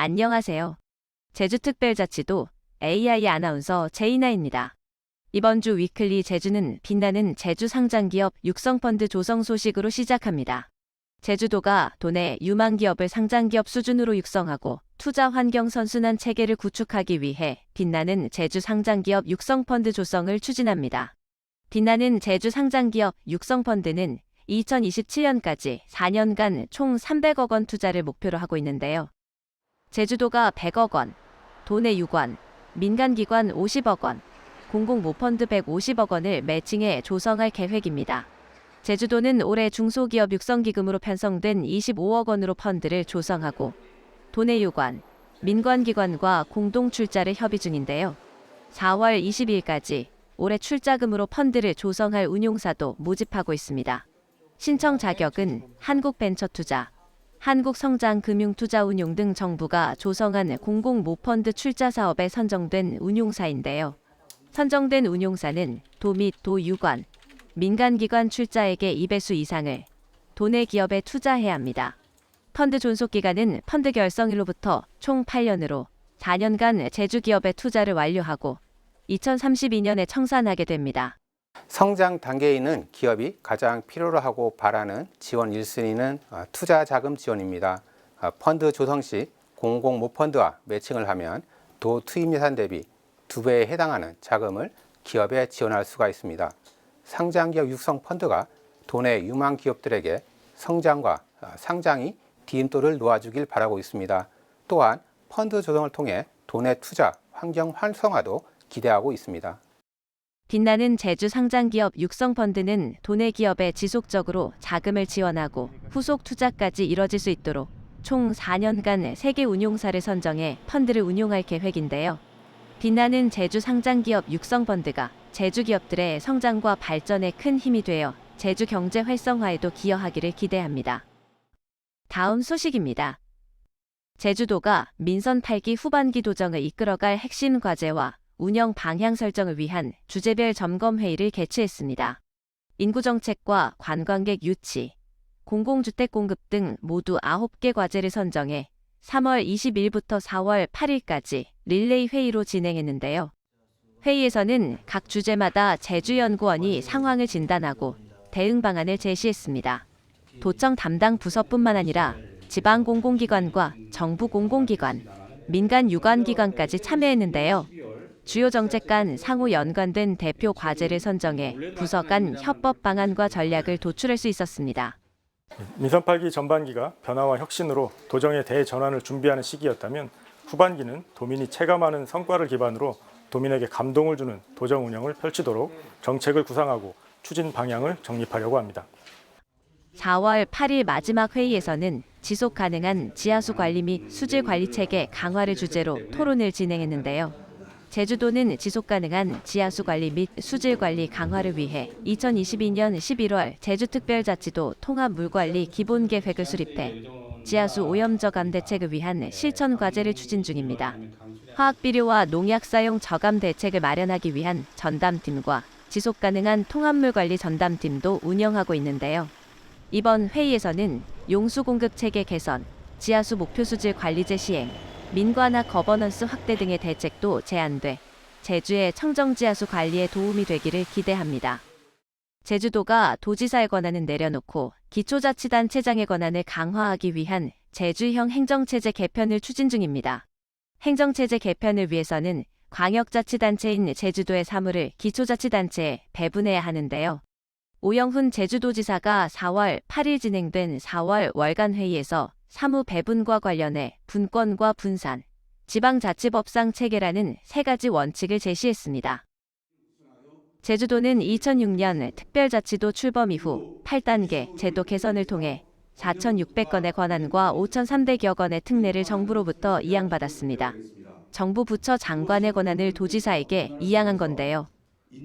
안녕하세요. 제주특별자치도 AI 아나운서 제이나입니다. 이번 주 위클리 제주는 빛나는 제주 상장기업 육성펀드 조성 소식으로 시작합니다. 제주도가 도내 유망기업을 상장기업 수준으로 육성하고 투자 환경 선순환 체계를 구축하기 위해 빛나는 제주 상장기업 육성펀드 조성을 추진합니다. 빛나는 제주 상장기업 육성펀드는 2027년까지 4년간 총 300억 원 투자를 목표로 하고 있는데요. 제주도가 100억 원, 도내 6원, 민간기관 50억 원, 공공모펀드 150억 원을 매칭해 조성할 계획입니다. 제주도는 올해 중소기업 육성기금으로 편성된 25억 원으로 펀드를 조성하고 도내 6원, 민관기관과 공동 출자를 협의 중인데요. 4월 20일까지 올해 출자금으로 펀드를 조성할 운용사도 모집하고 있습니다. 신청 자격은 한국벤처투자, 한국성장금융투자운용 등 정부가 조성한 공공모펀드 출자 사업에 선정된 운용사인데요. 선정된 운용사는 도 및 도유관, 민간기관 출자액의 2배수 이상을 도내 기업에 투자해야 합니다. 펀드 존속기간은 펀드 결성일로부터 총 8년으로 4년간 제주기업에 투자를 완료하고 2032년에 청산하게 됩니다. 성장 단계에 있는 기업이 가장 필요로 하고 바라는 지원 1순위는 투자 자금 지원입니다. 펀드 조성 시 공공모펀드와 매칭을 하면 도 투입 예산 대비 2배에 해당하는 자금을 기업에 지원할 수가 있습니다. 상장기업 육성 펀드가 도내 유망 기업들에게 성장과 상장이 디딤돌을 놓아주길 바라고 있습니다. 또한 펀드 조성을 통해 도내 투자 환경 활성화도 기대하고 있습니다. 빛나는 제주 상장기업 육성펀드는 도내 기업에 지속적으로 자금을 지원하고 후속 투자까지 이뤄질 수 있도록 총 4년간 3개 운용사를 선정해 펀드를 운용할 계획인데요. 빛나는 제주 상장기업 육성펀드가 제주 기업들의 성장과 발전에 큰 힘이 되어 제주 경제 활성화에도 기여하기를 기대합니다. 다음 소식입니다. 제주도가 민선 8기 후반기 도정을 이끌어갈 핵심 과제와 운영 방향 설정을 위한 주제별 점검회의를 개최했습니다. 인구정책과 관광객 유치, 공공주택 공급 등 모두 9개 과제를 선정해 3월 20일부터 4월 8일까지 릴레이 회의로 진행했는데요. 회의에서는 각 주제마다 제주연구원이 상황을 진단하고 대응 방안을 제시했습니다. 도청 담당 부서뿐만 아니라 지방 공공기관과 정부 공공기관, 민간 유관기관까지 참여했는데요. 주요 정책 간 상호 연관된 대표 과제를 선정해 부서 간 협업 방안과 전략을 도출할 수 있었습니다. 민선 8기 전반기가 변화와 혁신으로 도정의 대전환을 준비하는 시기였다면 후반기는 도민이 체감하는 성과를 기반으로 도민에게 감동을 주는 도정 운영을 펼치도록 정책을 구상하고 추진 방향을 정립하려고 합니다. 4월 8일 마지막 회의에서는 지속 가능한 지하수 관리 및 수질 관리 체계 강화를 주제로 토론을 진행했는데요. 제주도는 지속가능한 지하수 관리 및 수질 관리 강화를 위해 2022년 11월 제주특별자치도 통합물관리 기본계획을 수립해 지하수 오염 저감 대책을 위한 실천 과제를 추진 중입니다. 화학비료와 농약 사용 저감 대책을 마련하기 위한 전담팀과 지속가능한 통합물관리 전담팀도 운영하고 있는데요. 이번 회의에서는 용수 공급 체계 개선, 지하수 목표 수질 관리제 시행, 민관화 거버넌스 확대 등의 대책도 제안돼 제주의 청정지하수 관리에 도움이 되기를 기대합니다. 제주도가 도지사의 권한을 내려놓고 기초자치단체장의 권한을 강화하기 위한 제주형 행정체제 개편을 추진 중입니다. 행정체제 개편을 위해서는 광역자치단체인 제주도의 사무를 기초자치단체에 배분해야 하는데요. 오영훈 제주도지사가 4월 8일 진행된 4월 월간 회의에서 사무 배분과 관련해 분권과 분산, 지방자치법상 체계라는 3가지 원칙을 제시했습니다. 제주도는 2006년 특별자치도 출범 이후 8단계 제도 개선을 통해 4,600건의 권한과 5,300여 건의 특례를 정부로부터 이양받았습니다. 정부 부처 장관의 권한을 도지사에게 이양한 건데요.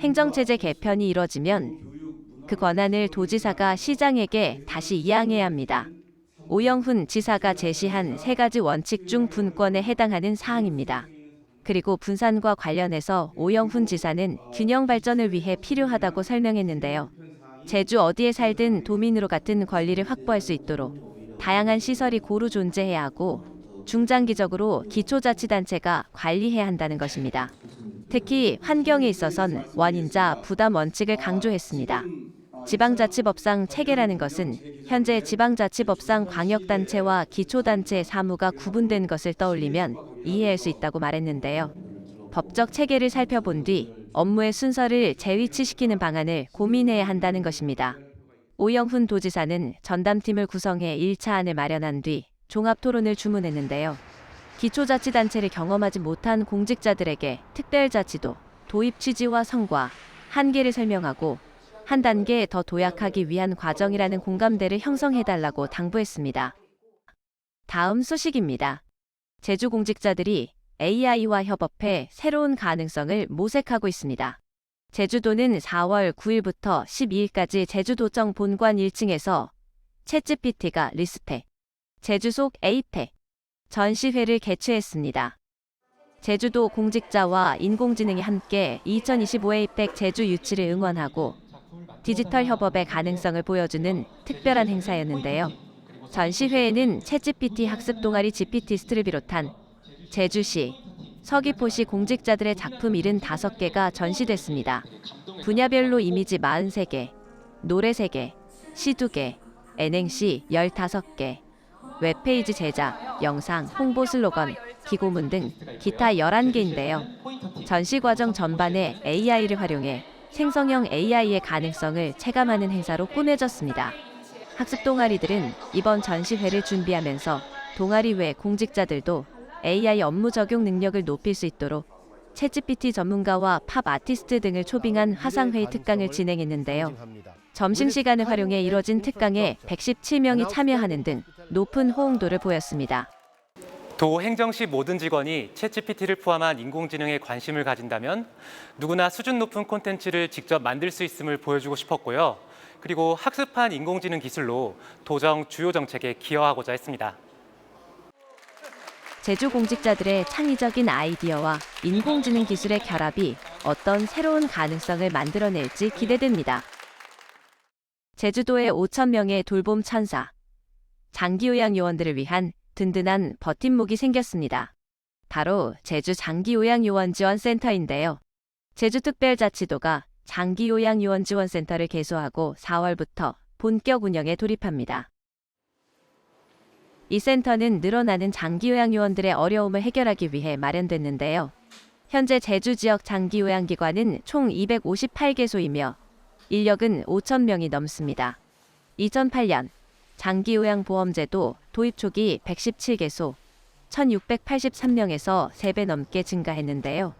행정체제 개편이 이뤄지면 그 권한을 도지사가 시장에게 다시 이양해야 합니다. 오영훈 지사가 제시한 3가지 원칙 중 분권에 해당하는 사항입니다. 그리고 분산과 관련해서 오영훈 지사는 균형 발전을 위해 필요하다고 설명했는데요. 제주 어디에 살든 도민으로 같은 권리를 확보할 수 있도록 다양한 시설이 고루 존재해야 하고 중장기적으로 기초자치단체가 관리해야 한다는 것입니다. 특히 환경에 있어선 원인자 부담 원칙을 강조했습니다. 지방자치법상 체계라는 것은 현재 지방자치법상 광역단체와 기초단체의 사무가 구분된 것을 떠올리면 이해할 수 있다고 말했는데요. 법적 체계를 살펴본 뒤 업무의 순서를 재위치시키는 방안을 고민해야 한다는 것입니다. 오영훈 도지사는 전담팀을 구성해 1차안을 마련한 뒤 종합토론을 주문했는데요. 기초자치단체를 경험하지 못한 공직자들에게 특별자치도 도입 취지와 성과, 한계를 설명하고 한 단계 더 도약하기 위한 과정이라는 공감대를 형성해달라고 당부했습니다. 다음 소식입니다. 제주 공직자들이 AI와 협업해 새로운 가능성을 모색하고 있습니다. 제주도는 4월 9일부터 12일까지 제주도청 본관 1층에서 챗GPT가 리스펙, 제주 속 에이펙 전시회를 개최했습니다. 제주도 공직자와 인공지능이 함께 2025 에이펙 제주 유치를 응원하고 디지털 협업의 가능성을 보여주는 특별한 행사였는데요. 전시회에는 챗GPT 학습 동아리 GPT스트를 비롯한 제주시, 서귀포시 공직자들의 작품 75개가 전시됐습니다. 분야별로 이미지 43개, 노래 3개, 시 2개, N행시 15개, 웹페이지 제작, 영상, 홍보 슬로건, 기고문 등 기타 11개인데요. 전시 과정 전반에 AI를 활용해 생성형 AI의 가능성을 체감하는 행사로 꾸며졌습니다. 학습 동아리들은 이번 전시회를 준비하면서 동아리 외 공직자들도 AI 업무 적용 능력을 높일 수 있도록 챗GPT 전문가와 팝 아티스트 등을 초빙한 화상회의 특강을 진행했는데요. 점심시간을 활용해 이뤄진 특강에 117명이 참여하는 등 높은 호응도를 보였습니다. 도 행정시 모든 직원이 챗GPT를 포함한 인공지능에 관심을 가진다면 누구나 수준 높은 콘텐츠를 직접 만들 수 있음을 보여주고 싶었고요. 그리고 학습한 인공지능 기술로 도정 주요 정책에 기여하고자 했습니다. 제주 공직자들의 창의적인 아이디어와 인공지능 기술의 결합이 어떤 새로운 가능성을 만들어낼지 기대됩니다. 제주도의 5,000명의 돌봄 천사, 장기요양 요원들을 위한 든든한 버팀목이 생겼습니다. 바로 제주 장기요양요원지원센터인데요. 제주특별자치도가 장기요양요원지원센터를 개소하고 4월부터 본격 운영에 돌입합니다. 이 센터는 늘어나는 장기요양요원들의 어려움을 해결하기 위해 마련됐는데요. 현재 제주 지역 장기요양기관은 총 258개소이며 인력은 5,000명이 넘습니다. 2008년 장기요양보험제도 도입 초기 117개소, 1,683명에서 3배 넘게 증가했는데요.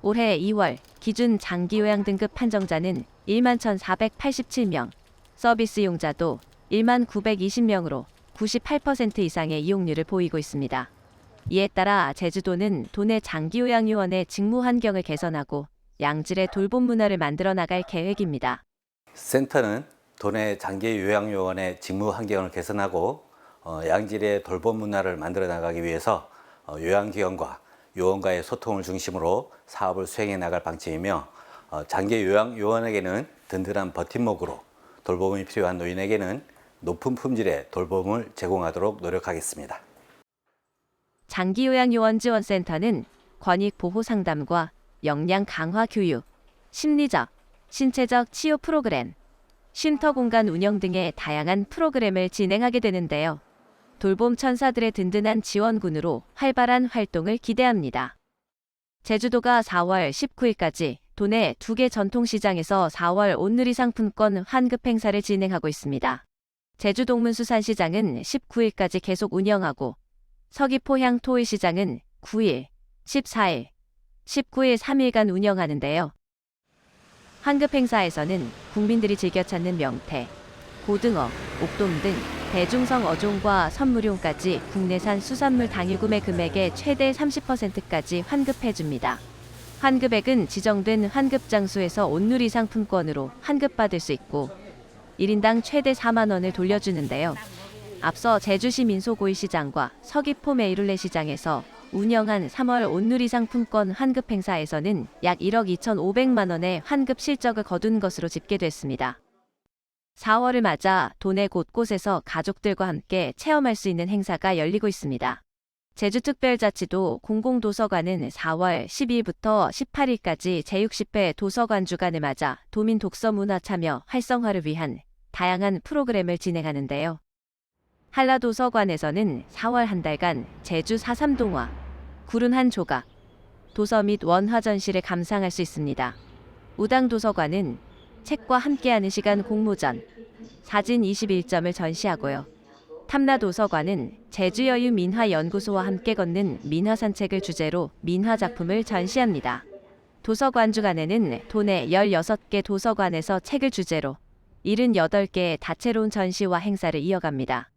올해 2월 기준 장기요양 등급 판정자는 11,487명, 서비스 이용자도 19,920명으로 98% 이상의 이용률을 보이고 있습니다. 이에 따라 제주도는 도내 장기요양요원의 직무 환경을 개선하고 양질의 돌봄 문화를 만들어 나갈 계획입니다. 센터는 도내 장기 요양요원의 직무 환경을 개선하고 양질의 돌봄 문화를 만들어 나가기 위해서 요양기관과 요원과의 소통을 중심으로 사업을 수행해 나갈 방침이며 장기 요양요원에게는 든든한 버팀목으로 돌봄이 필요한 노인에게는 높은 품질의 돌봄을 제공하도록 노력하겠습니다. 장기요양요원지원센터는 권익보호 상담과 역량 강화 교육, 심리적, 신체적 치유 프로그램, 쉼터 공간 운영 등의 다양한 프로그램을 진행하게 되는데요. 돌봄 천사들의 든든한 지원군으로 활발한 활동을 기대합니다. 제주도가 4월 19일까지 도내 2개 전통시장에서 4월 온누리 상품권 환급 행사를 진행하고 있습니다. 제주동문수산시장은 19일까지 계속 운영하고 서귀포향 토일시장은 9일, 14일, 19일 3일간 운영하는데요. 환급 행사에서는 국민들이 즐겨 찾는 명태, 고등어, 옥돔 등 대중성 어종과 선물용까지 국내산 수산물 당일 구매 금액의 최대 30%까지 환급해줍니다. 환급액은 지정된 환급 장소에서 온누리 상품권으로 환급받을 수 있고 1인당 최대 4만 원을 돌려주는데요. 앞서 제주시 민소고일시장과 서귀포 메이룰레 시장에서 운영한 3월 온누리 상품권 환급 행사에서는 약 1억 2,500만 원의 환급 실적을 거둔 것으로 집계됐습니다. 4월을 맞아 도내 곳곳에서 가족들과 함께 체험할 수 있는 행사가 열리고 있습니다. 제주특별자치도 공공도서관은 4월 12일부터 18일까지 제60회 도서관 주간을 맞아 도민 독서 문화 참여 활성화를 위한 다양한 프로그램을 진행하는데요. 한라도서관에서는 4월 한 달간 제주 4.3 동화, 구른 한 조각, 도서 및 원화 전시를 감상할 수 있습니다. 우당도서관은 책과 함께하는 시간 공모전, 사진 21점을 전시하고요. 탐라도서관은 제주여유 민화연구소와 함께 걷는 민화산책을 주제로 민화작품을 전시합니다. 도서관 주간에는 도내 16개 도서관에서 책을 주제로 78개의 다채로운 전시와 행사를 이어갑니다.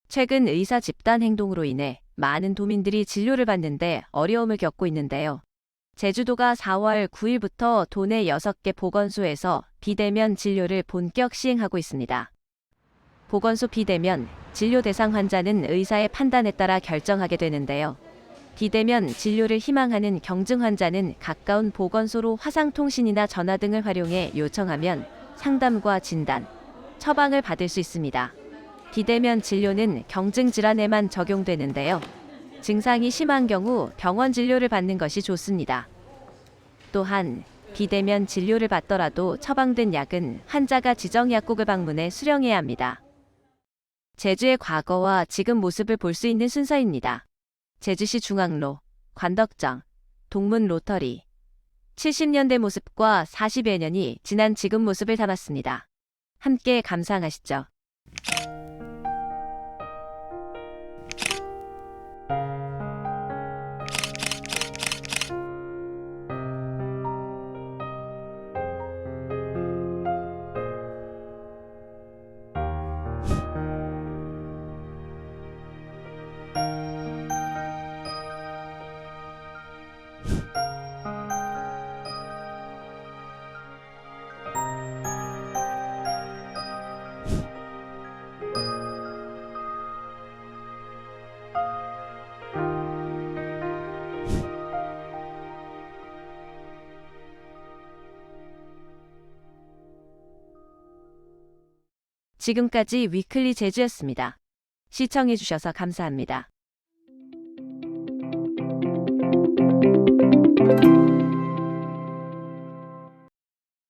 최근 의사 집단 행동으로 인해 많은 도민들이 진료를 받는데 어려움을 겪고 있는데요. 제주도가 4월 9일부터 도내 6개 보건소에서 비대면 진료를 본격 시행하고 있습니다. 보건소 비대면 진료 대상 환자는 의사의 판단에 따라 결정하게 되는데요. 비대면 진료를 희망하는 경증 환자는 가까운 보건소로 화상통신이나 전화 등을 활용해 요청하면 상담과 진단, 처방을 받을 수 있습니다. 비대면 진료는 경증 질환에만 적용되는데요. 증상이 심한 경우 병원 진료를 받는 것이 좋습니다. 또한 비대면 진료를 받더라도 처방된 약은 환자가 지정 약국을 방문해 수령해야 합니다. 제주의 과거와 지금 모습을 볼 수 있는 순서입니다. 제주시 중앙로, 관덕정, 동문 로터리. 70년대 모습과 40여 년이 지난 지금 모습을 담았습니다. 함께 감상하시죠. 지금까지 위클리 제주였습니다. 시청해주셔서 감사합니다.